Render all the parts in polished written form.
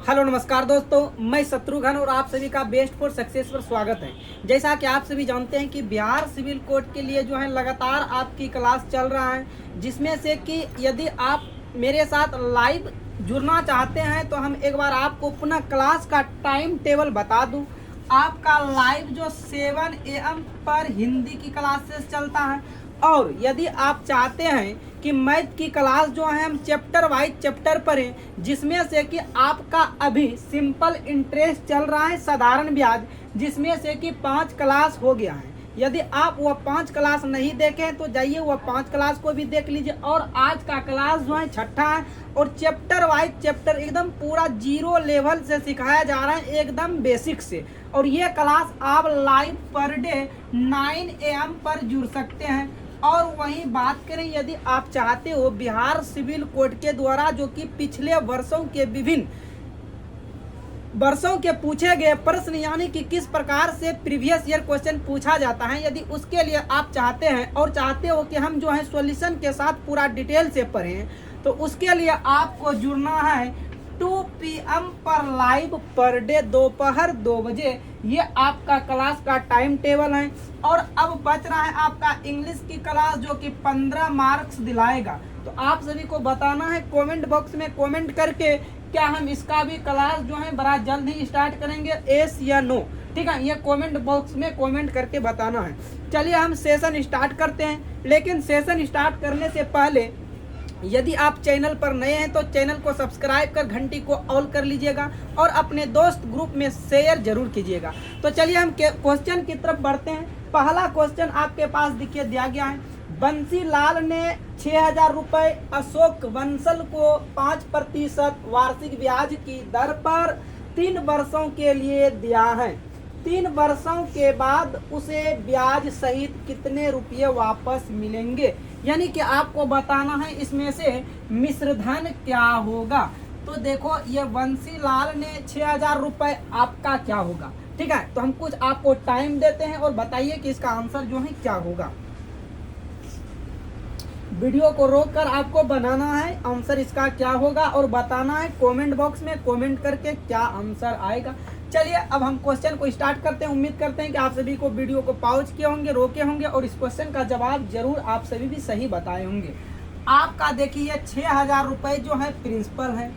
Hello नमस्कार दोस्तों, मैं शत्रुघ्न और आप सभी का बेस्ट फॉर सक्सेस पर स्वागत है। जैसा कि आप सभी जानते हैं कि बिहार सिविल कोड के लिए जो है लगातार आपकी क्लास चल रहा है, जिसमें से कि यदि आप मेरे साथ लाइव जुड़ना चाहते हैं तो हम एक बार आपको पुनः क्लास का टाइम टेबल बता दूं। आपका लाइव जो 7 AM पर हिंदी की क्लासेस चलता है, और यदि आप चाहते हैं कि मैथ की क्लास जो है हम चैप्टर वाइज चैप्टर पढ़ें, जिसमें से कि आपका अभी सिंपल इंटरेस्ट चल रहा है साधारण ब्याज, जिसमें से कि 5 क्लास हो गया है। यदि आप वह 5 क्लास नहीं देखें तो जाइए वह 5 क्लास को भी देख लीजिए। और आज का क्लास जो है छठा है, और चैप्टर वाइज चैप्टर एकदम पूरा 0 लेवल से सिखाया जा रहा है, एकदम बेसिक से। और ये क्लास आप लाइव पर डे 9 AM पर जुड़ सकते हैं। और वहीं बात करें, यदि आप चाहते हो बिहार सिविल कोड के द्वारा जो कि पिछले वर्षों के विभिन्न वर्षों के पूछे गए प्रश्न, यानी कि किस प्रकार से प्रीवियस ईयर क्वेश्चन पूछा जाता है, यदि उसके लिए आप चाहते हैं और चाहते हो कि हम जो है सॉल्यूशन के साथ पूरा डिटेल से पढ़ें, तो उसके लिए आपको जुड़ना है 2 PM पर लाइव पर डे दोपहर 2 बजे। ये आपका क्लास का टाइम टेबल है। और अब बच रहा है आपका इंग्लिश की क्लास, जो कि 15 मार्क्स दिलाएगा। तो आप सभी को बताना है कमेंट बॉक्स में कमेंट करके, क्या हम इसका भी क्लास जो है बड़ा जल्द ही स्टार्ट करेंगे, यस या नो। ठीक है, ये कमेंट बॉक्स में कमेंट करके बताना है। चलिए हम सेशन स्टार्ट करते हैं। लेकिन सेशन स्टार्ट करने से पहले यदि आप चैनल पर नए हैं तो चैनल को सब्सक्राइब कर घंटी को ऑल कर लीजिएगा और अपने दोस्त ग्रुप में शेयर जरूर कीजिएगा। तो चलिए हम क्वेश्चन की तरफ बढ़ते हैं। पहला क्वेश्चन आपके पास देखिए दिया गया है। बंसी लाल ने 6000 रुपये अशोक बंसल को 5% वार्षिक ब्याज की दर पर 3 वर्षों के लिए दिया है। 3 वर्षों के बाद उसे ब्याज सहित कितने रुपये वापस मिलेंगे, यानी कि आपको बताना है इसमें से मिश्र धन क्या होगा। तो देखो, ये बंसी लाल ने 6000 रुपये, आपका क्या होगा। ठीक है, तो हम कुछ आपको टाइम देते हैं और बताइए कि इसका आंसर जो है क्या होगा। वीडियो को रोक कर आपको बनाना है आंसर इसका क्या होगा और बताना है कमेंट बॉक्स में कमेंट करके क्या आंसर आएगा। चलिए अब हम क्वेश्चन को स्टार्ट करते हैं। उम्मीद करते हैं कि आप सभी को वीडियो को पॉज किए होंगे, रोके होंगे और इस क्वेश्चन का जवाब जरूर आप सभी भी सही बताए होंगे। आपका देखिए 6000 रुपये जो है प्रिंसिपल है,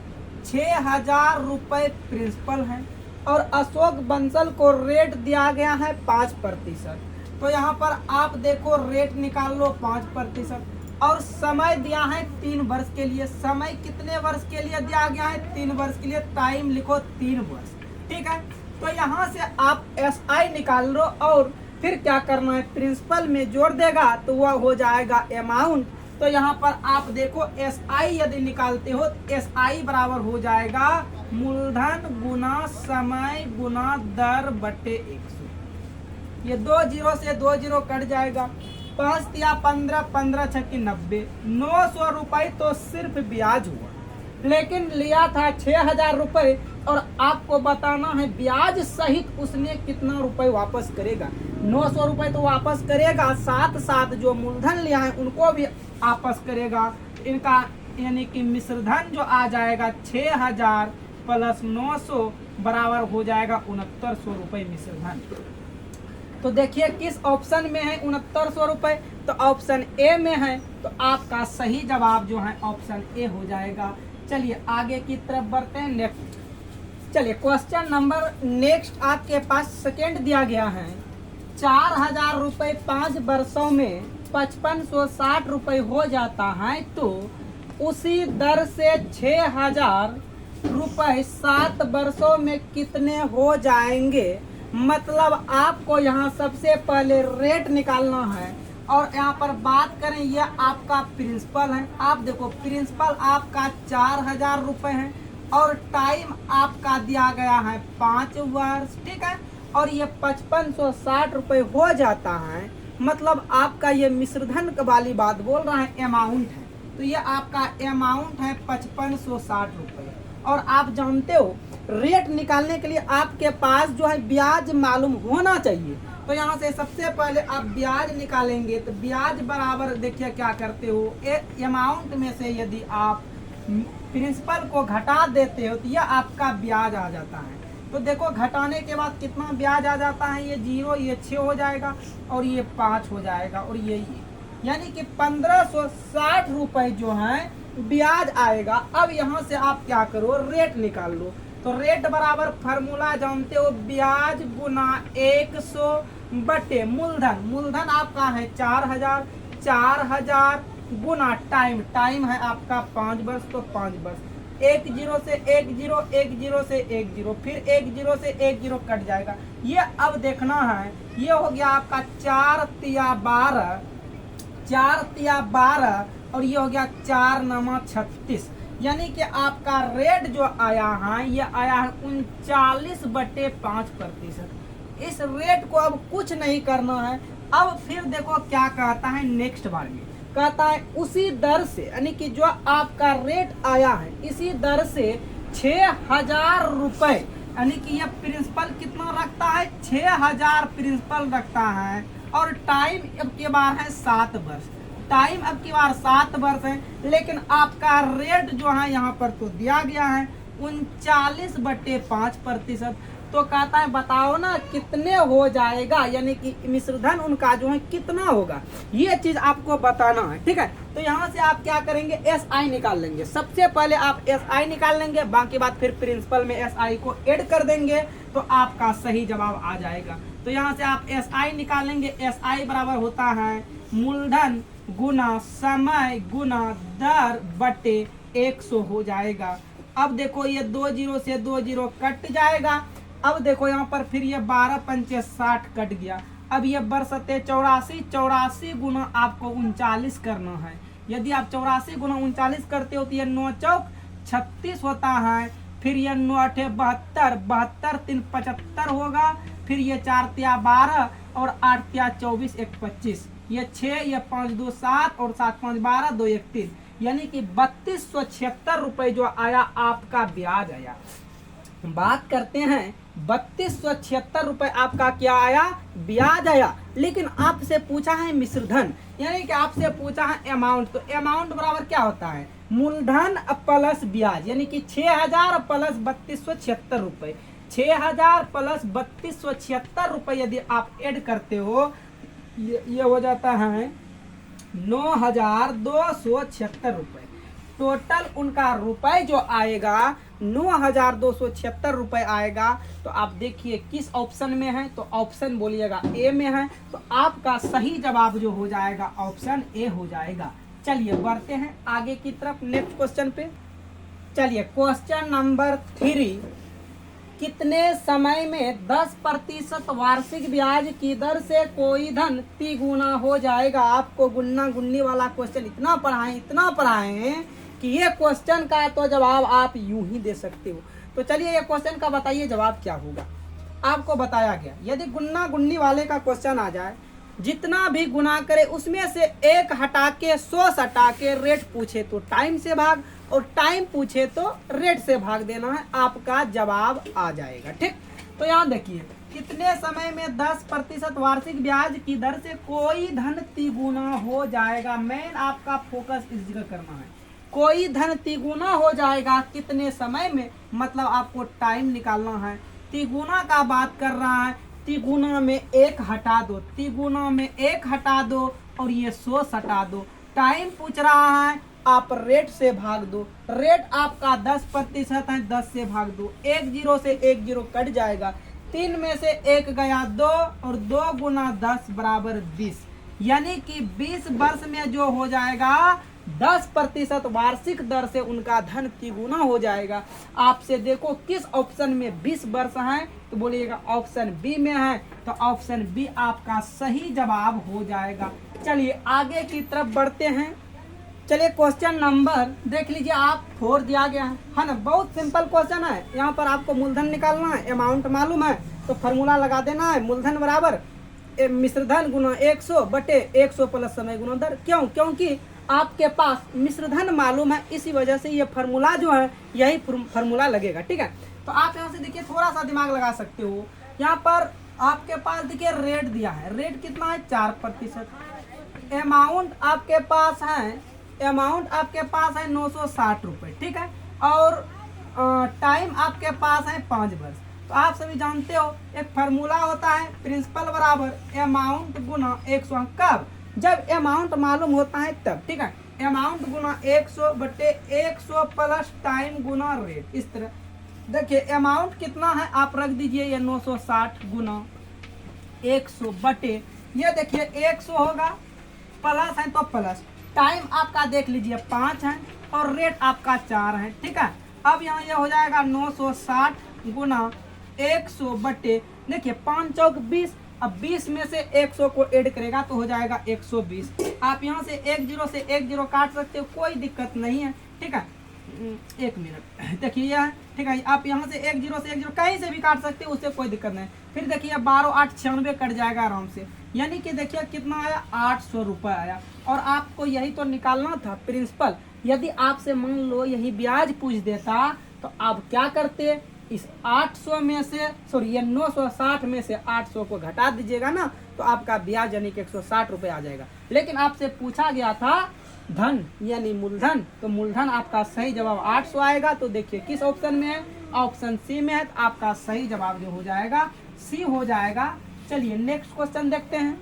6000 रुपये प्रिंसिपल है, और अशोक बंसल को रेट दिया गया है 5%। तो यहाँ पर आप देखो रेट निकाल लो 5%, और समय दिया है 3 वर्ष के लिए। समय कितने वर्ष के लिए दिया गया है, 3 वर्ष के लिए। टाइम लिखो 3 वर्ष। ठीक है, तो यहाँ से आप SI निकाल लो और फिर क्या करना है, प्रिंसिपल में जोड़ देगा तो वह हो जाएगा अमाउंट। तो यहाँ पर आप देखो SI यदि निकालते हो, SI बराबर हो जाएगा मूलधन गुना समय गुना दर बटे 100। ये 2 0 से 2 0 कट जाएगा। 5 तिया 15, 15 छक्की 90, 900 रुपये तो सिर्फ ब्याज हुआ। लेकिन लिया था 6000 रुपये, और आपको बताना है ब्याज सहित उसने कितना रुपए वापस करेगा। 900 रुपये तो वापस करेगा, साथ साथ जो मूलधन लिया है उनको भी वापस करेगा। इनका यानी कि मिश्र धन जो आ जाएगा 6000 प्लस 900 बराबर हो जाएगा 6900 रुपये मिश्र धन। तो देखिए किस ऑप्शन में है 6900 रुपये, तो ऑप्शन ए में है। तो आपका सही जवाब जो है ऑप्शन ए हो जाएगा। चलिए आगे की तरफ बढ़ते हैं। नेक्स्ट चलिए क्वेश्चन नंबर नेक्स्ट आपके पास सेकेंड दिया गया है। 4000 रुपये 5 वर्षों में 5560 रुपये हो जाता है, तो उसी दर से 6000 रुपये 7 वर्षों में कितने हो जाएंगे। मतलब आपको यहाँ सबसे पहले रेट निकालना है, और यहाँ पर बात करें ये आपका प्रिंसिपल है। आप देखो प्रिंसिपल आपका 4000 रुपये है, और टाइम आपका दिया गया है 5 वर्ष। ठीक है, और ये 5560 रुपये हो जाता है। मतलब आपका ये मिश्रधन वाली बात बोल रहा है, अमाउंट है। तो ये आपका अमाउंट है 5560 रुपये। और आप जानते हो रेट निकालने के लिए आपके पास जो है ब्याज मालूम होना चाहिए। तो यहाँ से सबसे पहले आप ब्याज निकालेंगे, तो ब्याज बराबर देखिए क्या करते हो, अमाउंट में से यदि आप प्रिंसिपल को घटा देते हो तो यह आपका ब्याज आ जाता है। तो देखो घटाने के बाद कितना ब्याज आ जाता है, ये 0, ये 6 हो जाएगा और ये 5 हो जाएगा और ये यानी कि 1560 रुपए जो है ब्याज आएगा। अब यहाँ से आप क्या करो, रेट निकाल लो। तो रेट बराबर फार्मूला जानते हो, ब्याज गुना 100 बटे मूलधन। मूलधन आपका है 4000, 4000 गुना टाइम है आपका 5 वर्ष, तो 5 वर्ष। 1 0 से 1 0, 1 0 से 1 0, फिर 1 0 से 1 0 कट जाएगा। ये अब देखना है, ये हो गया आपका 4 तिया 12, 4 तिया 12 और ये हो गया 4 9 36। यानी कि आपका रेट जो आया है ये आया है 39/5%। इस रेट को अब कुछ नहीं करना है। अब फिर देखो क्या कहता है नेक्स्ट बार में, कहता है उसी दर से, यानी कि जो आपका रेट आया है इसी दर से 6000 रुपए, यानी कि ये प्रिंसिपल कितना रखता है, 6000 प्रिंसिपल रखता है और टाइम अब की बार है 7 वर्ष। टाइम अब की बार 7 वर्ष है, लेकिन आपका रेट जो है यहाँ पर तो दिया गया है 39/5%। तो कहता है बताओ ना कितने हो जाएगा, यानी कि मिश्रधन उनका जो है कितना होगा, ये चीज आपको बताना है। ठीक है, तो यहाँ से आप क्या करेंगे, SI निकाल लेंगे। सबसे पहले आप SI निकाल लेंगे, बाकी बात फिर प्रिंसिपल में SI को ऐड कर देंगे तो आपका सही जवाब आ जाएगा। तो यहाँ से आप SI निकालेंगे। SI बराबर होता है मूलधन गुना समय गुना दर बटे 100 हो जाएगा। अब देखो ये 2 0 से 2 0 कट जाएगा। अब देखो यहाँ पर फिर ये 12 पंचे 60 कट गया। अब ये बरसते 84, 84 गुना आपको 39 करना है। यदि आप 84 गुना 39 करते हो तो ये 9 चौक 36 होता है। फिर ये 9 8 72, 72 3 75 होगा। फिर ये 4 तिया 12 और 8 तिया 24 1 25, ये 6, ये 5 2 7 और 7 5 12 2 1 3, यानी कि 3276 रुपए जो आया आपका ब्याज आया। बात करते हैं 3276 रुपए आपका क्या आया, ब्याज आया। लेकिन आपसे पूछा है मिश्रधन, यानी कि आपसे पूछा है अमाउंट। तो अमाउंट बराबर क्या होता है, मूलधन प्लस ब्याज, यानी कि 6000 प्लस 3276 रुपए। 6000 प्लस 3276 रुपए यदि आप ऐड करते हो, ये हो जाता है 9276 रुपए। टोटल उनका रुपए जो आएगा 9276 रुपए आएगा। तो आप देखिए किस ऑप्शन में है, तो ऑप्शन बोलिएगा ए में है। तो आपका सही जवाब जो हो जाएगा ऑप्शन ए हो जाएगा। चलिए बढ़ते हैं आगे की तरफ नेक्स्ट क्वेश्चन पे। चलिए क्वेश्चन नंबर 3, कितने समय में 10% वार्षिक ब्याज की दर से कोई धन तिगुना हो जाएगा। आपको गुन्ना गुन्नी वाला क्वेश्चन इतना पढ़ाए कि ये क्वेश्चन का तो जवाब आप यूं ही दे सकते हो। तो चलिए ये क्वेश्चन का बताइए जवाब क्या होगा। आपको बताया गया यदि गुन्ना गुन्नी वाले का क्वेश्चन आ जाए, जितना भी गुना करे उसमें से 1 हटा के 100 सटा के रेट पूछे तो टाइम से भाग, और टाइम पूछे तो रेट से भाग देना है, आपका जवाब आ जाएगा। ठीक, तो यहाँ देखिए कितने समय में 10% वार्षिक ब्याज की दर से कोई धन तिगुना हो जाएगा। मेन आपका फोकस इस जगह करना है, कोई धन तिगुना हो जाएगा कितने समय में, मतलब आपको टाइम निकालना है। तिगुना का बात कर रहा है, तिगुना में 1 हटा दो, तिगुना में 1 हटा दो और ये 100 हटा दो। टाइम पूछ रहा है, आप रेट से भाग दो। रेट आपका 10% है, 10 से भाग दो। 1 0 से 1 0 कट जाएगा। 3 में से 1 गया 2 और 2 गुना 10 बराबर 20, यानी कि 20 वर्ष में जो हो जाएगा 10% वार्षिक दर से उनका धन तिगुना हो जाएगा। आपसे देखो किस ऑप्शन में 20 वर्ष है, तो बोलिएगा ऑप्शन बी में है। तो ऑप्शन बी आपका सही जवाब हो जाएगा। चलिए आगे की तरफ बढ़ते हैं। चलिए क्वेश्चन नंबर देख लीजिए आप 4 दिया गया है ना, बहुत सिंपल क्वेश्चन है। यहाँ पर आपको मूलधन निकालना है, अमाउंट मालूम है तो फार्मूला लगा देना है, मूलधन बराबर मिश्रधन गुना 100 बटे 100 प्लस समय गुना दर। क्यों, क्योंकि आपके पास मिश्रधन मालूम है, इसी वजह से ये फार्मूला जो है यही फार्मूला लगेगा। ठीक है, तो आप यहाँ से देखिए थोड़ा सा दिमाग लगा सकते हो। यहाँ पर आपके पास देखिए रेट दिया है, रेट कितना है 4%। अमाउंट आपके पास है अमाउंट आपके पास है 960 रुपये, ठीक है, और टाइम आपके पास है 5 वर्ष। तो आप सभी जानते हो एक फार्मूला होता है प्रिंसिपल बराबर अमाउंट गुना 100। कब? जब अमाउंट मालूम होता है तब, ठीक है। अमाउंट गुना 100 बटे 100 प्लस टाइम गुना रेट। इस तरह देखिए अमाउंट कितना है आप रख दीजिए, ये 960 गुना 100 बटे ये देखिए 100 होगा, प्लस है तो प्लस, टाइम आपका देख लीजिए 5 है और रेट आपका 4 है, ठीक है। अब यहाँ ये हो जाएगा 960 गुना 100 बटे देखिए 5 चौक 20, अब 20 में से 100 को ऐड करेगा तो हो जाएगा 120। आप यहाँ से 10 से 10 काट सकते हो, कोई दिक्कत नहीं है, ठीक है। एक मिनट देखिए यह है, ठीक है। आप यहाँ से 10 से 10 कहीं से भी काट सकते हो, उससे कोई दिक्कत नहीं। फिर देखिए 12 8 96 कट जाएगा आराम से, यानी कि देखिए कितना आया 800 रुपये आया। और आपको यही तो निकालना था प्रिंसिपल। यदि आपसे मान लो यही ब्याज पूछ देता तो आप क्या करते, इस 800 में से सॉरी ये 960 में से 800 को घटा दीजिएगा ना, तो आपका ब्याज यानी कि 160 रुपये आ जाएगा। लेकिन आपसे पूछा गया था धन यानी मूलधन, तो मूलधन आपका सही जवाब 800 आएगा। तो देखिए किस ऑप्शन में है, ऑप्शन सी में है। तो आपका सही जवाब जो हो जाएगा सी हो जाएगा। चलिए नेक्स्ट क्वेश्चन देखते हैं,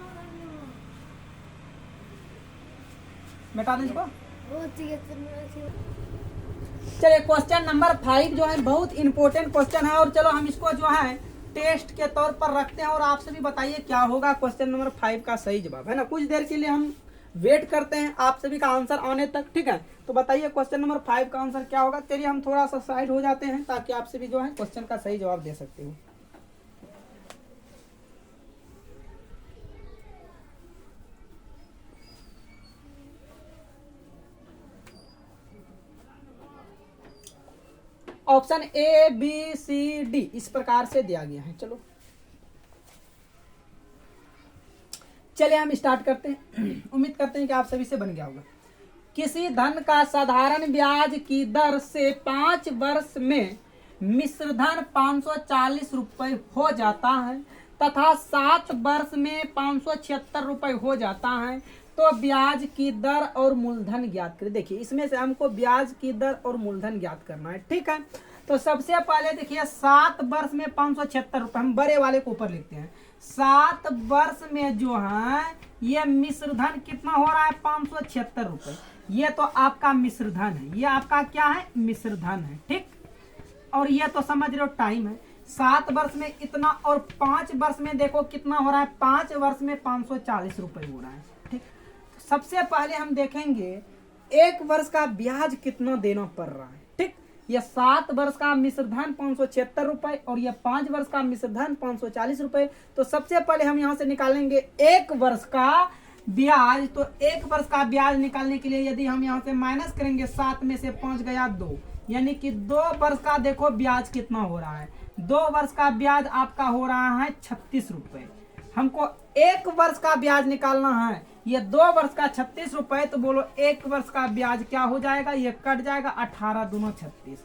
बता दें इसको। चलिए क्वेश्चन नंबर 5 जो है बहुत इंपॉर्टेंट क्वेश्चन है, और चलो हम इसको जो है टेस्ट के तौर पर रखते हैं और आपसे भी बताइए क्या होगा क्वेश्चन नंबर 5 का सही जवाब, है ना। कुछ देर के लिए हम वेट करते हैं आप सभी का आंसर आने तक, ठीक है। तो बताइए क्वेश्चन नंबर 5 का आंसर क्या होगा। चलिए हम थोड़ा सा साइड हो जाते हैं ताकि आप सभी जो है क्वेश्चन का सही जवाब दे सकते हो। Option A B C D इस प्रकार से दिया गया है। चलिए हम स्टार्ट करते हैं। उम्मीद करते हैं कि आप सभी से बन गया होगा। किसी धन का साधारण ब्याज की दर से 5 वर्ष में मिश्र धन 540 रुपये हो जाता है तथा 7 वर्ष में 576 रुपये हो जाता है, तो ब्याज की दर और मूलधन ज्ञात करें। देखिए इसमें से हमको ब्याज की दर और मूलधन ज्ञात करना है, ठीक है। तो सबसे पहले देखिए 7 वर्ष में 576 रुपये, हम बड़े वाले को ऊपर लिखते हैं। 7 वर्ष में जो है ये मिश्र धन कितना हो रहा है 576 रुपये, ये तो आपका मिश्र धन है, ये आपका क्या है मिश्र धन है, ठीक। और ये तो समझ रहे हो टाइम है। 7 वर्ष में इतना और 5 वर्ष में देखो कितना हो रहा है, 5 वर्ष में 540 रुपये हो रहा है, ठीक। सबसे पहले हम देखेंगे 1 वर्ष का ब्याज कितना देना पड़ रहा है, ठीक। ये 7 वर्ष का मिश्र धन 576 रुपये और ये 5 वर्ष का मिश्र धन 540 रुपये। तो सबसे पहले हम यहाँ से निकालेंगे 1 वर्ष का ब्याज। तो 1 वर्ष का ब्याज निकालने के लिए यदि हम यहाँ से माइनस करेंगे 7 में से 5 गया 2, यानी कि 2 वर्ष का देखो ब्याज कितना हो रहा है। 2 वर्ष का ब्याज आपका हो रहा है 36 रुपये। हमको 1 वर्ष का ब्याज निकालना है, ये 2 वर्ष का 36 रुपये। तो बोलो 1 वर्ष का ब्याज क्या हो जाएगा, ये कट जाएगा 18 दूना 36।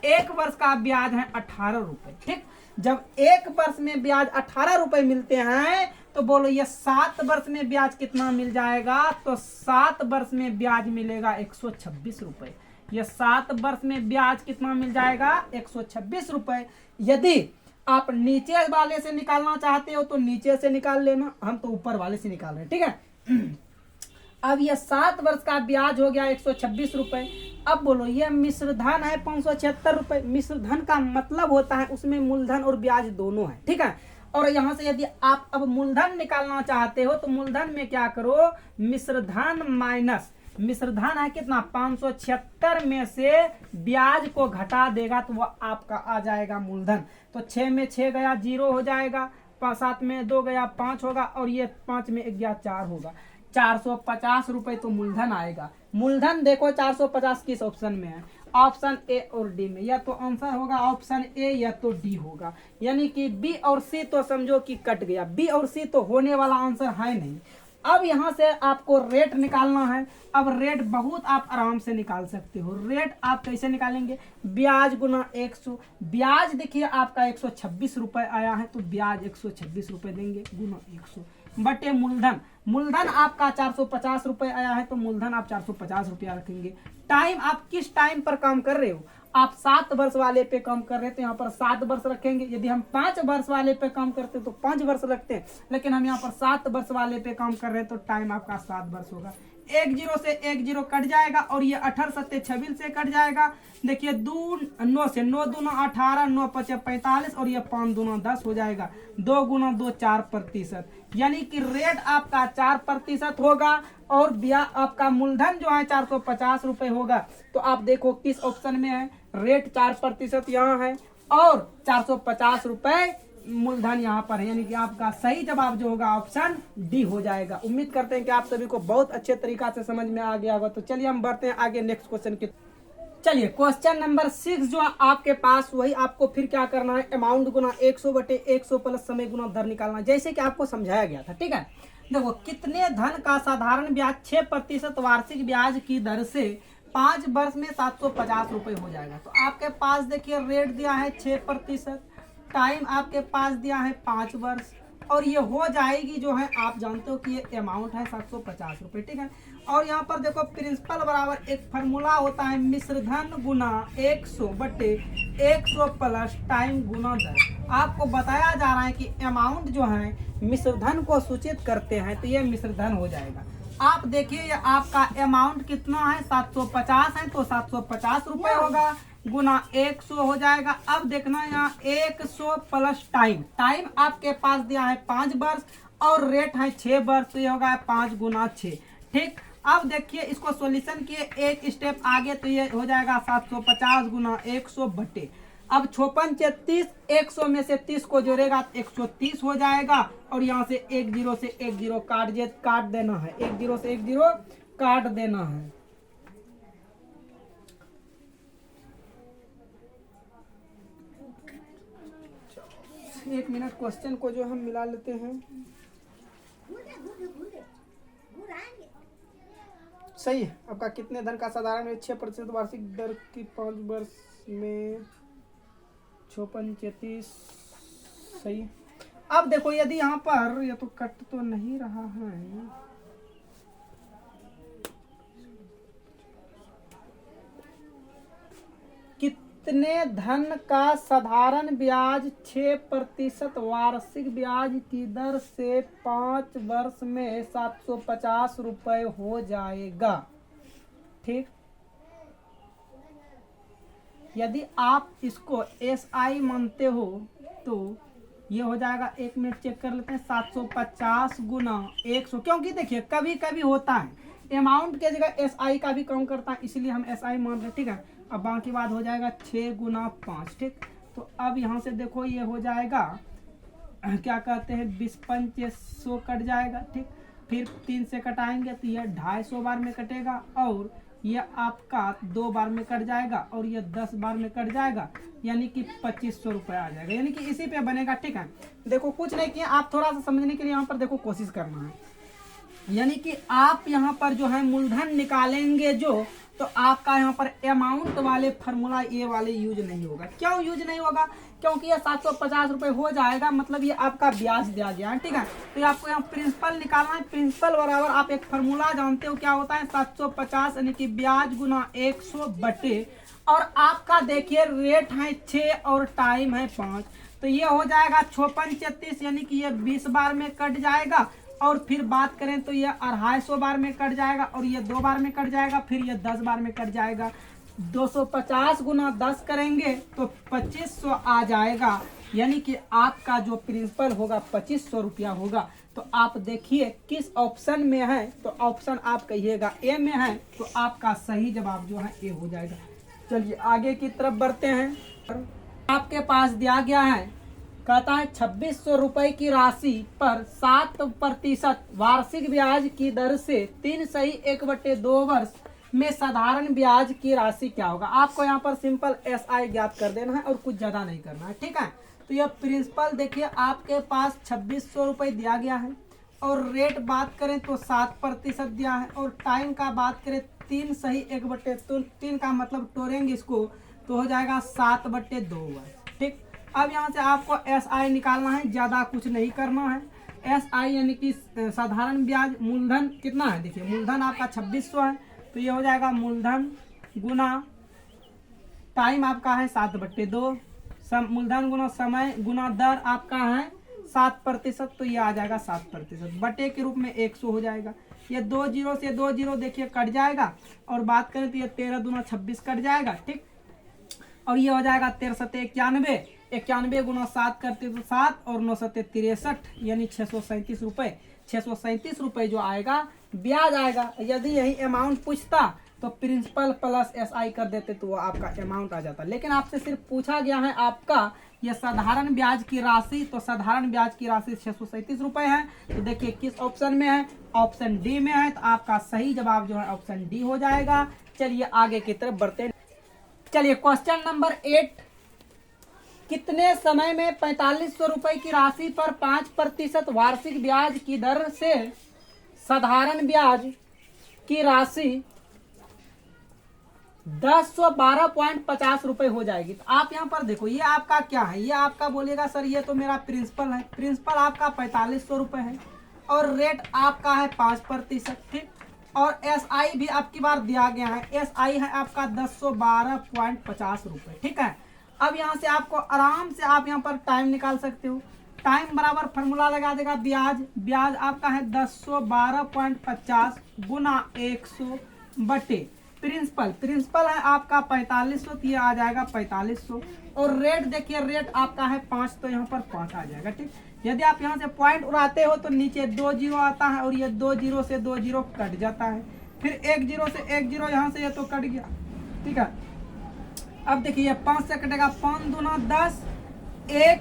1 वर्ष का ब्याज है 18 रुपये, ठीक। जब 1 वर्ष में ब्याज 18 रुपये मिलते हैं तो बोलो ये 7 वर्ष में ब्याज कितना मिल जाएगा। तो 7 वर्ष में ब्याज मिलेगा 126 रुपये। ये 7 वर्ष में ब्याज कितना मिल जाएगा 126 रुपये। यदि आप नीचे वाले से निकालना चाहते हो तो नीचे से निकाल लेना, हम तो ऊपर वाले से निकाल रहे हैं, ठीक है। अब ये 7 वर्ष का ब्याज हो गया 126 रुपये। अब बोलो ये मिश्र धन है 576 रुपये। मिश्र धन का मतलब होता है उसमें मूलधन और ब्याज दोनों है, ठीक है। और यहाँ से यदि आप अब मूलधन निकालना चाहते हो तो मूलधन में क्या करो, मिश्र धन माइनस मिश्र धन है कितना 576 में से ब्याज को घटा देगा तो वो आपका आ जाएगा मूलधन। तो 6 में 6 गया 0 हो जाएगा, 7 में 2 गया 5 होगा और ये 5 में 1 गया 4 होगा। 450 रुपये तो मूलधन आएगा। मूलधन देखो 450 किस ऑप्शन में है, ऑप्शन ए और डी में। या तो आंसर होगा ऑप्शन ए या तो डी होगा, यानी कि बी और सी तो समझो कि कट गया। बी और सी तो होने वाला आंसर है नहीं। अब यहाँ से आपको रेट निकालना है। अब रेट बहुत आप आराम से निकाल सकते हो। रेट आप कैसे निकालेंगे, ब्याज गुना 100। ब्याज देखिए आपका 126 रुपये आया है तो ब्याज 126 रुपये देंगे गुना 100 बटे मूलधन। मूलधन आपका 450 रुपए आया है तो मूलधन आप 450 रुपया रखेंगे। टाइम आप किस टाइम पर काम कर रहे हो, आप 7 वर्ष वाले पे काम कर रहे हैं तो यहाँ पर 7 वर्ष रखेंगे। यदि हम 5 वर्ष वाले पे काम करते हैं तो 5 वर्ष रखते हैं, लेकिन हम यहाँ पर 7 वर्ष वाले पे काम कर रहे हैं तो टाइम आपका 7 वर्ष होगा। 1 जीरो से 1 जीरो कट जाएगा और ये 18 सत्ते 26 से कट जाएगा। देखिए 9 से 9 दूना 18, 9 पचे 45 और ये 5 दूना 10 हो जाएगा। 2 गुना 2 4%, यानी कि रेट आपका 4% होगा और ब्याज आपका मूलधन जो है 450 रुपए होगा। तो आप देखो किस ऑप्शन में है, रेट 4% यहाँ है और 450 रुपए मूलधन यहाँ पर है, यानी कि आपका सही जवाब जो होगा ऑप्शन डी हो जाएगा। उम्मीद करते हैं कि आप सभी को बहुत अच्छे तरीका से समझ में आ गया होगा। तो चलिए हम बढ़ते हैं आगे नेक्स्ट क्वेश्चन की। चलिए क्वेश्चन नंबर 6 जो आपके पास, वही आपको फिर क्या करना है, अमाउंट गुना 100/100 प्लस समय गुना दर निकालना, जैसे कि आपको समझाया गया था। ठीक है, देखो कितने धन का साधारण ब्याज 6% वार्षिक ब्याज की दर से 5 वर्ष में 750 रुपए हो जाएगा। तो आपके पास देखिए रेट दिया है 6%, टाइम आपके पास दिया है 5 वर्ष और ये हो जाएगी जो है, आप जानते हो कि ये अमाउंट है 750 रुपए। ठीक है, और यहाँ पर देखो प्रिंसिपल बराबर एक फार्मूला होता है, मिश्र धन गुना 100/100 प्लस टाइम गुना दर। आपको बताया जा रहा है कि अमाउंट जो है मिश्र धन को सूचित करते हैं, तो ये मिश्र धन हो जाएगा। आप देखिए ये आपका अमाउंट कितना है, 750 है तो 750 रुपए होगा गुना 100 हो जाएगा। अब देखना यहाँ 100 प्लस टाइम, टाइम आपके पास दिया है 5 वर्ष और रेट है 6 वर्ष, तो ये होगा 5 गुना 6। ठीक, अब देखिए इसको सॉल्यूशन किए एक स्टेप आगे, तो ये हो जाएगा 750 गुना 100/। अब 56 30, 100 में से 30 को जोड़ेगा तो 130 हो जाएगा और यहाँ से 1 जीरो से 1 जीरो काट देना है, 1 जीरो से 1 जीरो काट देना है। एक मिनट क्वेश्चन को जो हम मिला लेते हैं। सही है, आपका कितने धन का साधारण 6% वार्षिक दर की 5 वर्ष में 56 सही है। अब देखो यदि यहाँ पर ये तो कट तो नहीं रहा है, कितने धन का साधारण ब्याज 6% वार्षिक ब्याज की दर से 5 वर्ष में 750 रुपए हो जाएगा। ठीक, यदि आप इसको SI मानते हो तो ये हो जाएगा, 1 मिनट चेक कर लेते हैं, 750 गुना 100, क्योंकि देखिए कभी कभी होता है अमाउंट के जगह SI का भी काम करता है, इसलिए हम SI मान रहे हैं। ठीक है, अब बाकी बात हो जाएगा 6 गुना 5। ठीक, तो अब यहाँ से देखो ये हो जाएगा क्या कहते हैं 20/5 कट जाएगा। ठीक, फिर 3 से कटाएंगे तो यह 250 बार में कटेगा और यह आपका 2 बार में कट जाएगा और यह 10 बार में कट जाएगा, यानी कि 2500 रुपये आ जाएगा, यानी कि इसी पे बनेगा। ठीक है, देखो कुछ नहीं किया, आप थोड़ा सा समझने के लिए यहाँ पर देखो कोशिश करना है, यानी कि आप यहाँ पर जो है मूलधन निकालेंगे जो, तो आपका यहाँ पर अमाउंट वाले फार्मूला ये वाले यूज नहीं होगा। क्यों यूज नहीं होगा, क्योंकि ये 750 रुपये हो जाएगा, मतलब ये आपका ब्याज दिया गया है। ठीक है, तो आपको यहाँ प्रिंसिपल निकालना है। प्रिंसिपल बराबर आप एक फार्मूला जानते हो क्या होता है, 750 यानी कि ब्याज गुना 100/, और आपका देखिए रेट है 6 और टाइम है 5, तो ये हो जाएगा 56/36, यानी कि ये 20 बार में कट जाएगा और फिर बात करें तो ये 250 बार में कट जाएगा और ये 2 बार में कट जाएगा, फिर ये 10 बार में कट जाएगा। 250 गुना 10 करेंगे तो 2500 आ जाएगा, यानी कि आपका जो प्रिंसिपल होगा 2500 रुपया होगा। तो आप देखिए किस ऑप्शन में है, तो ऑप्शन आप कहिएगा ए में है, तो आपका सही जवाब जो है ए हो जाएगा। चलिए आगे की तरफ बढ़ते हैं। आपके पास दिया गया है, कहता है 2600 रुपए की राशि पर 7% वार्षिक ब्याज की दर से 3/1/2 वर्ष में साधारण ब्याज की राशि क्या होगा। आपको यहाँ पर सिंपल SI ज्ञात कर देना है और कुछ ज्यादा नहीं करना है। ठीक है, तो यह प्रिंसिपल देखिए आपके पास 2600 रुपये दिया गया है और रेट बात करें तो 7% दिया है और टाइम का बात करें 3/1/3 का मतलब तोड़ेंगे इसको तो हो जाएगा 7/2 वर्ष। ठीक, अब यहाँ से आपको SI निकालना है, ज़्यादा कुछ नहीं करना है। SI यानी कि साधारण ब्याज मूलधन कितना है, देखिए मूलधन आपका 2600 है, तो ये हो जाएगा मूलधन गुना टाइम आपका है 7/2, मूलधन गुना समय गुना दर आपका है 7%, तो ये आ जाएगा 7% बटे के रूप में 100 हो जाएगा। ये 2 जीरो से 2 जीरो देखिए कट जाएगा, और बात करें तो ये 13 दूना 26 कट जाएगा, ठीक। और ये हो जाएगा 13×91, 91 गुना 7 करते तो 7 और 9×63 यानी 637 रुपये। 637 रुपये जो आएगा ब्याज आएगा। यदि यही अमाउंट पूछता तो प्रिंसिपल प्लस SI कर देते तो वो आपका अमाउंट आ जाता, लेकिन आपसे सिर्फ पूछा गया है आपका ये साधारण ब्याज की राशि, तो साधारण ब्याज की राशि 637 रुपये है। तो देखिए किस ऑप्शन में है, ऑप्शन डी में है, तो आपका सही जवाब जो है ऑप्शन डी हो जाएगा। चलिए आगे की तरफ बढ़ते हैं। चलिए क्वेश्चन नंबर 8, कितने समय में 4500 रुपए की राशि पर 5% वार्षिक ब्याज की दर से साधारण ब्याज की राशि 1012.50 रुपए हो जाएगी। तो आप यहाँ पर देखो ये आपका क्या है, ये आपका बोलेगा सर ये तो मेरा प्रिंसिपल है, प्रिंसिपल आपका 4500 रुपए है और रेट आपका है 5%, ठीक। और SI भी आपकी बार दिया गया है, SI है आपका 1012.50 रुपए, ठीक है। अब यहाँ से आपको आराम से आप यहाँ पर टाइम निकाल सकते हो। टाइम बराबर फॉर्मूला लगा देगा ब्याज, ब्याज आपका है 1012.50 गुना 100 बटे प्रिंसिपल, प्रिंसिपल है आपका 4500, तो ये आ जाएगा 4500। और रेट देखिए रेट आपका है 5, तो यहाँ पर 5 आ जाएगा, ठीक। यदि आप यहाँ से पॉइंट उड़ाते हो तो नीचे 2 जीरो आता है और ये 2 जीरो से 2 जीरो कट जाता है, फिर 1 जीरो से 1 जीरो यहाँ से ये तो कट गया, ठीक है। अब देखिए 5 से कटेगा 5 दूना 10, 1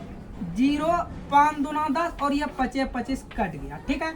जीरो 5 दूना 10 और ये 25 कट गया, ठीक है।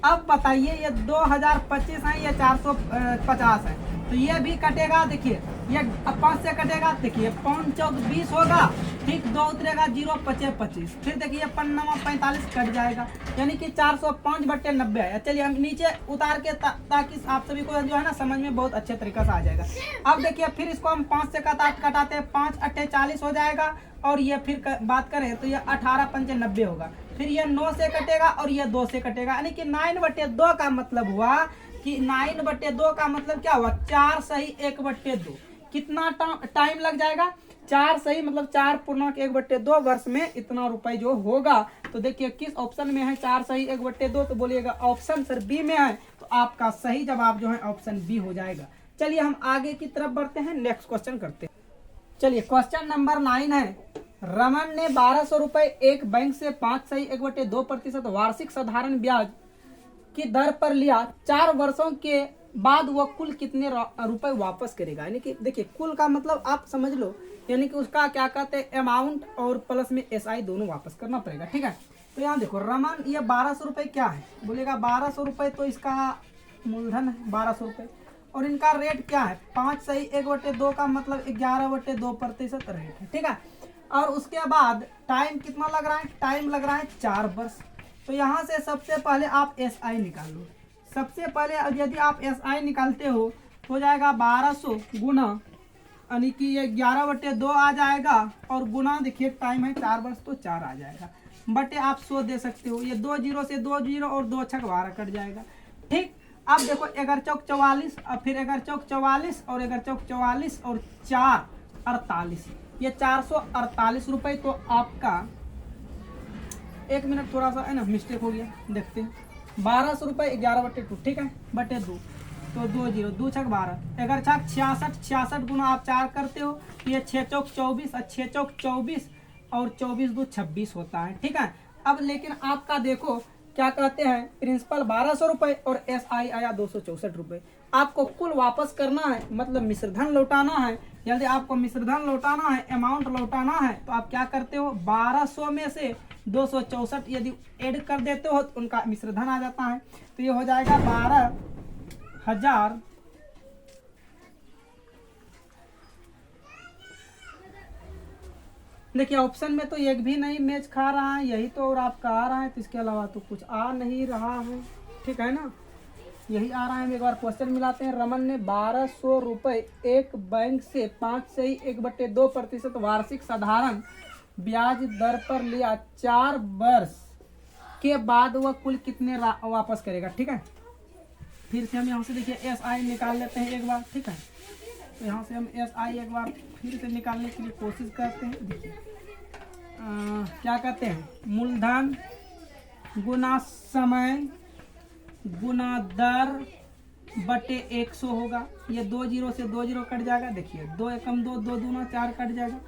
अब बताइए ये 2025 है, ये 450 है, तो ये भी कटेगा। देखिए ये 5 से कटेगा, देखिए 5 चौक 20 होगा, ठीक। 2 उतरेगा 0 25, फिर देखिए 45 कट जाएगा, यानी कि 405/90 है। चलिए हम नीचे उतार के ताकि आप सभी को जो है ना समझ में बहुत अच्छे तरीके से आ जाएगा। अब देखिए फिर इसको हम 5 से कटाते हैं, 5 8 40 हो जाएगा, और ये फिर बात करें तो ये 18×5 होगा, फिर ये 9 से कटेगा और ये 2 से कटेगा, यानी कि 9/2 का मतलब हुआ कि 9/2 का मतलब क्या हुआ, 4 सही 1/2। कितना टाइम लग जाएगा, 4 सही मतलब 4×1/2 वर्ष में इतना रुपए जो होगा। तो देखिए किस ऑप्शन में है 4 सही 1/2, तो बोलिएगा ऑप्शन सर बी में है, तो आपका सही जवाब जो है ऑप्शन बी हो जाएगा। चलिए हम आगे की तरफ बढ़ते हैं, नेक्स्ट क्वेश्चन करते हैं। चलिए क्वेश्चन नंबर 9 है, रमन ने 1200 रुपए एक बैंक से 5 सही 1/2% वार्षिक साधारण ब्याज की दर पर लिया। 4 वर्षों के बाद वह कुल कितने रुपए वापस करेगा, यानी कि देखिए कुल का मतलब आप समझ लो, यानी कि उसका क्या कहते हैं अमाउंट और प्लस में SI दोनों वापस करना पड़ेगा, ठीक है। तो यहाँ देखो रमन ये 1200 रुपए क्या है, बोलेगा 1200 रुपए तो इसका मूलधन है 1200 रुपए, और इनका रेट क्या है 5 सही 1/2 का मतलब 11/2% रेट है, ठीक है। और उसके बाद टाइम कितना लग रहा है, टाइम लग रहा है 4 वर्ष। तो यहाँ से सबसे पहले आप SI निकाल लो। सबसे पहले यदि आप SI निकालते हो जाएगा 1200 गुना, यानी कि ये 11/2 आ जाएगा, और गुना देखिए टाइम है 4 वर्ष तो 4 आ जाएगा, बटे आप 100 दे सकते हो। ये 2 जीरो से 2 जीरो और 2 छक 12 कट जाएगा, ठीक। अब देखो 11 चौक 44, और फिर 11 चौक 44 और 11 चौक 44 और 4 48, ये 448 रुपए। तो आपका 1 मिनट थोड़ा सा है ना मिस्टेक हो गया, देखते हैं। 1200 रुपये 11/2, ठीक है, बटे 2, तो 2 जीरो 2 छक 12, 11 छक 66 गुना आप 4 करते हो, ये 6 चौक 24 और 6 चौक 24 और 24 2 26 होता है, ठीक है। अब लेकिन आपका देखो क्या कहते हैं, प्रिंसिपल 1200 रुपये और SI आया 264 रुपये। आपको कुल वापस करना है, मतलब मिश्रधन लौटाना है। यदि आपको मिश्रधन लौटाना है, अमाउंट लौटाना है, तो आप क्या करते हो 1200 में से 264 यदि ऐड कर देते हो तो उनका मिश्रधन आ जाता है, तो ये हो जाएगा 12,000। देखिए ऑप्शन में तो एक भी नहीं मैच खा रहा है, यही तो और आपका आ रहा है, तो इसके अलावा तो कुछ आ नहीं रहा है, ठीक है ना, यही आ रहा है। हम एक बार क्वेश्चन मिलाते हैं। रमन ने 1200 रुपये एक बैंक से 5 सही 1/2% वार्षिक साधारण ब्याज दर पर लिया। 4 वर्ष के बाद वह कुल कितने वापस करेगा। ठीक है, फिर से हम यहाँ से देखिए SI निकाल लेते हैं एक बार। ठीक है, तो यहाँ से हम SI एक बार फिर से निकालने के लिए कोशिश करते हैं। देखिए क्या कहते हैं, मूलधन गुना समय गुना दर बटे 100 होगा। ये 2 जीरो से 2 जीरो कट जाएगा। देखिए 2 एकम 2, 2 दूना 4 कट जाएगा।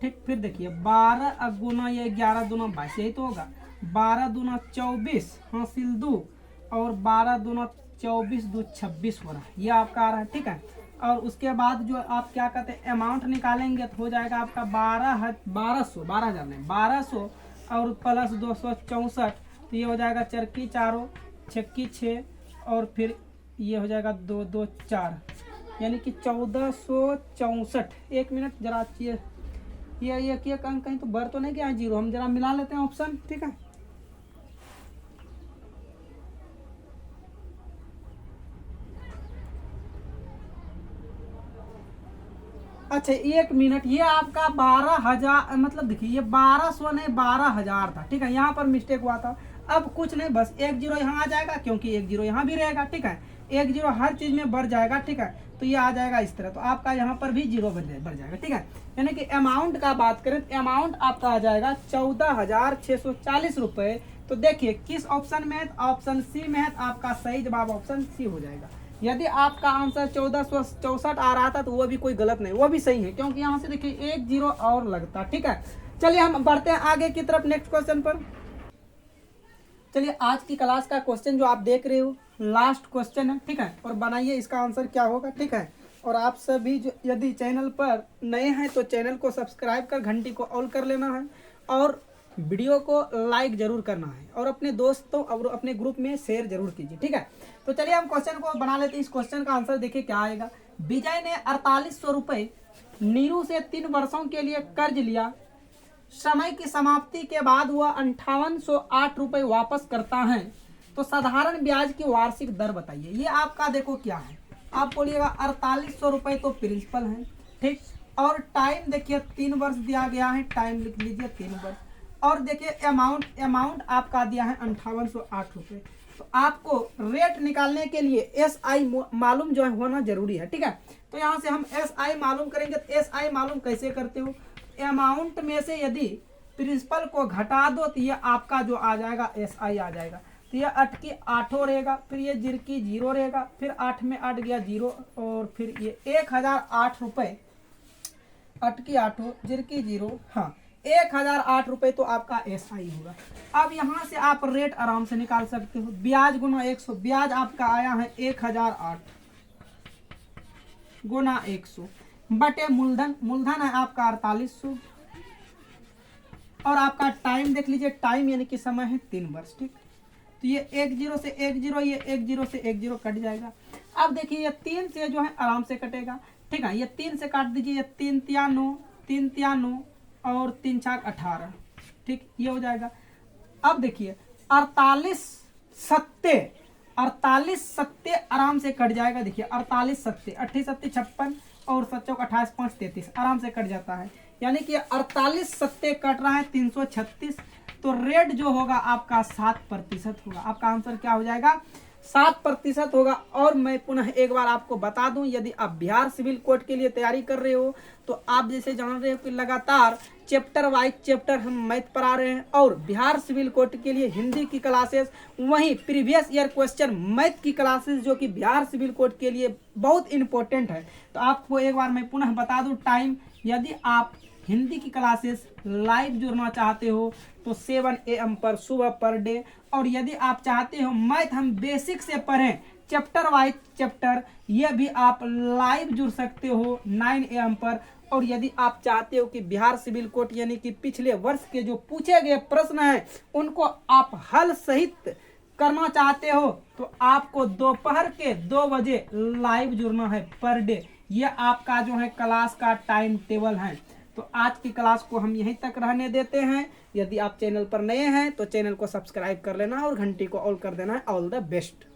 ठीक, फिर देखिए 12 गुना ये 11 दूना 22, यही तो होगा। 12 दूना 24 हासिल 2 और 12 दूना 24 2 26 हो रहा है, ये आपका आ रहा है। ठीक है, और उसके बाद जो आप क्या कहते हैं अमाउंट निकालेंगे तो हो जाएगा आपका 1200 और प्लस 264, तो ये हो जाएगा चरकी 4 छक्की 6 और फिर ये हो जाएगा 2 2 4, यानी कि 1464। एक मिनट जरा ये अंक कहीं तो बढ़ तो नहीं गया जीरो, हम जरा मिला लेते हैं ऑप्शन। ठीक है, अच्छा एक मिनट, ये आपका 12,000 मतलब देखिए ये 1200 नहीं 12,000 था। ठीक है, यहाँ पर मिस्टेक हुआ था। अब कुछ नहीं, बस 1 जीरो यहाँ आ जाएगा क्योंकि 1 जीरो यहाँ भी रहेगा। ठीक है, 1 जीरो हर चीज में बढ़ जाएगा। ठीक है, तो ये आ जाएगा इस तरह, तो आपका यहाँ पर भी जीरो बढ़ जाएगा। ठीक है, यानी कि अमाउंट का बात करें तो अमाउंट आपका आ जाएगा 14,640 रुपये। तो देखिए किस ऑप्शन में है, ऑप्शन सी में है, तो आपका सही जवाब ऑप्शन सी हो जाएगा। यदि आपका आंसर 1464 आ रहा था तो वो भी कोई गलत नहीं, वो भी सही है, क्योंकि यहाँ से देखिए 1 जीरो और लगता। ठीक है, चलिए हम बढ़ते हैं आगे की तरफ नेक्स्ट क्वेश्चन पर। चलिए आज की क्लास का क्वेश्चन जो आप देख रहे हो लास्ट क्वेश्चन है। ठीक है, और बनाइए इसका आंसर क्या होगा। ठीक है, और आप सभी जो यदि चैनल पर नए हैं तो चैनल को सब्सक्राइब कर घंटी को ऑल कर लेना है और वीडियो को लाइक जरूर करना है और अपने दोस्तों और अपने ग्रुप में शेयर जरूर कीजिए। ठीक है, तो चलिए हम क्वेश्चन को बना लेते हैं। इस क्वेश्चन का आंसर देखिए क्या आएगा। विजय ने 4800 रुपये नीरू से 3 वर्षों के लिए कर्ज लिया। समय की समाप्ति के बाद वह 5808 रुपये वापस करता है, तो साधारण ब्याज की वार्षिक दर बताइए। ये आपका देखो क्या है, आप बोलिएगा 4800 रुपये तो प्रिंसिपल है। ठीक, और टाइम देखिए 3 वर्ष दिया गया है, टाइम लिख लीजिए 3 वर्ष। और देखिए अमाउंट आपका दिया है 5808 रुपये। तो आपको रेट निकालने के लिए SI मालूम जो है होना जरूरी है। ठीक है, तो यहाँ से हम SI मालूम करेंगे। तो SI मालूम कैसे करते हो, अमाउंट में से यदि प्रिंसिपल को घटा दो तो ये आपका जो आ जाएगा SI आ जाएगा। तो ये 8 की 8 रहेगा, फिर ये जीरो की 0 रहेगा, फिर 8 में 8 गया 0 और फिर ये 1008 रुपये। 8 की 8 जीरो की 0, हाँ 1008 रुपये तो आपका SI होगा। अब यहाँ से आप रेट आराम से निकाल सकते हो। ब्याज गुना 100, ब्याज आपका आया है 1008 गुना 100 बटे मूलधन है आपका 4800 और आपका टाइम देख लीजिए, टाइम यानी कि समय है 3 वर्ष। ठीक, तो ये 1 जीरो से 1 जीरो, ये 1 जीरो से 1 जीरो कट जाएगा। अब देखिए ये 3 से जो है आराम से कटेगा। ठीक है, ये 3 से काट दीजिए, ये 3 तिया 9, 3 तिया 9 और 3 छाक 18। ठीक, ये हो जाएगा। अब देखिए 48 सत्ते आराम से कट जाएगा। देखिए 48 सत्ते 28 सत्ते 56 और 7 28 5 33 आराम से कट जाता है, यानी कि 48 सत्ते कट रहा है 336। तो रेट जो होगा आपका 7% होगा। आपका आंसर क्या हो जाएगा, 7% होगा। और मैं पुनः एक बार आपको बता दूं, यदि आप बिहार सिविल कोड के लिए तैयारी कर रहे हो तो आप जैसे जान रहे हो कि लगातार चैप्टर वाइज चैप्टर हम मैथ पढ़ा रहे हैं और बिहार सिविल कोड के लिए हिंदी की क्लासेस, वहीं प्रीवियस ईयर क्वेश्चन मैथ की क्लासेस जो कि बिहार सिविल कोड के लिए बहुत इंपॉर्टेंट है। तो आपको एक बार मैं पुनः बता दूं टाइम, यदि आप हिंदी की क्लासेस लाइव जुड़ना चाहते हो तो 7 AM पर सुबह पर डे, और यदि आप चाहते हो मैथ हम बेसिक से पढ़ें चैप्टर वाइज चैप्टर, ये भी आप लाइव जुड़ सकते हो 9 AM पर। और यदि आप चाहते हो कि बिहार सिविल कोड यानी कि पिछले वर्ष के जो पूछे गए प्रश्न हैं उनको आप हल सहित करना चाहते हो तो आपको दोपहर के 2 बजे लाइव जुड़ना है पर डे। ये आपका जो है क्लास का टाइम टेबल है। तो आज की क्लास को हम यहीं तक रहने देते हैं। यदि आप चैनल पर नए हैं तो चैनल को सब्सक्राइब कर लेना और घंटी को ऑल कर देना है। All the best.